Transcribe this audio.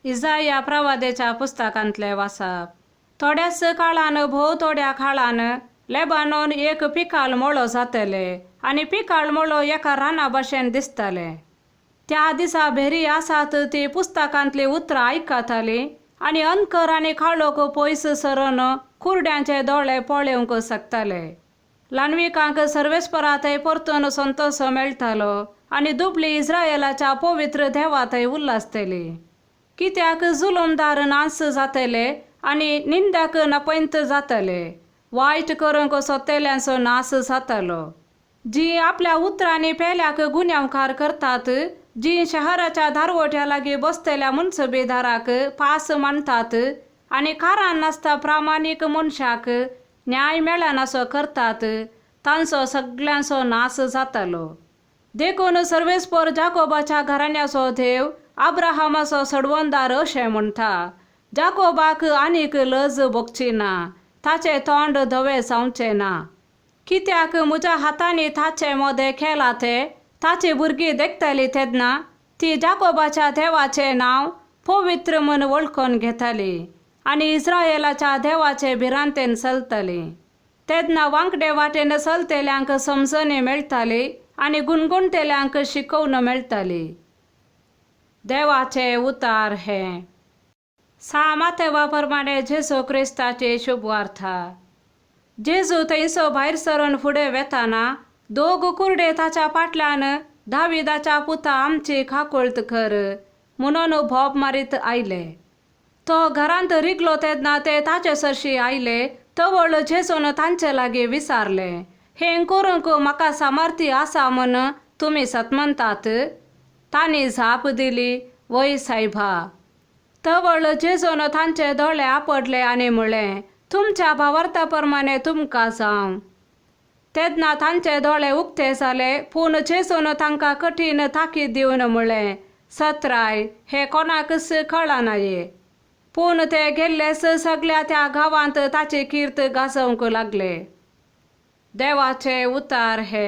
इसाया प्रवादेच्या पुस्तकांतले वाचप. थोड्याच काळान भोव थोड्या काळान लेबानोन एक पिकाळ मोळो जातले आनी पिकाळ मोळो एका राना भाशेन दिसतले. त्या दिसा भेरी आसात ती पुस्तकांतली उतरां आयकताली आनी अंकर आनी काळोख पयस सरून कुरड्यांचे दोळे पळोवंक शकतले. लानविकांक सर्वेस्परा थंय परतून संतोष मेळटालो आनी दुबळी इस्रायेलाच्या पवित्र देवा थंय उल्हासतली. कित्याक जुलमदार नास जातले आनी निंद्याक नपैंत जातले. वायट करूंक सोदतल्यांचो नास जातलो. जी आपल्या उतरांनी पेल्याक गुन्यांवकार करतात, जी शहराच्या दारवट्या लागीं बसतल्या मुनसबेदाराक पास मांडतात आनी कारान नासता प्रामाणीक मनशाक न्याय मेळनासो करतात, तांचो सगळ्यांचो नास जातलो. देखून सर्वेस्पर जाकोबाच्या घराण्याचो देव अब्राहमाचो सडवंदार अशें म्हणटा, जाकोबाक आनीक लज भोगची ना, ताचें तोंड धवे जावचें ना. कित्याक म्हज्या हातांनी ताचे मोदें केलां तें ताची भुरगीं देखतलीं तेन्ना ती जाकोबाच्या देवाचें नांव पवित्र म्हूण वळखून घेतलीं आनी इस्रायेलाच्या देवाचे भिरांतेन चलतलीं. तेन्ना वांकडे वाटेन चलतल्यांक समजणी मेळटली आनी गुणगुणटेल्यांक शिकवण मेळटली. देवाचे उतार हे. सामातेवा प्रमाणे जेजू क्रिस्ताची शुभवार्ता. जेजू थंयसो भायर सरून फुडें वेताना दोग कुरडे ताच्या फाटल्यान दाविदाच्या पुता आमची खाकुळट कर म्हणून भोब मारीत आयले. तो घरांत रिगलो तेन्ना ते ताचे सरशी आयले. तवळ जेजून तांचे लागीं विचारले, हें करूंक म्हाका सामर्थ्य आसा म्हूण तुमी सतमंतात? तांणी जाप दिली, वय सायबा. तवळ जेजून तांचे दोळे आपडले आनी म्हळें, तुमच्या भावार्था प्रमाणे तुमकां जावं. तेन्ना तांचे दोळे उक्ते जाले. पूण जेजून तांकां कठीण ताकीद दिवन म्हळें, सत्राय, हे कोणाकच कळनाये. पूण ते गेल्लेच सगळ्या त्या गांवांत ताची कीर्त गाजोवंक लागले. देवाचे उतार हे.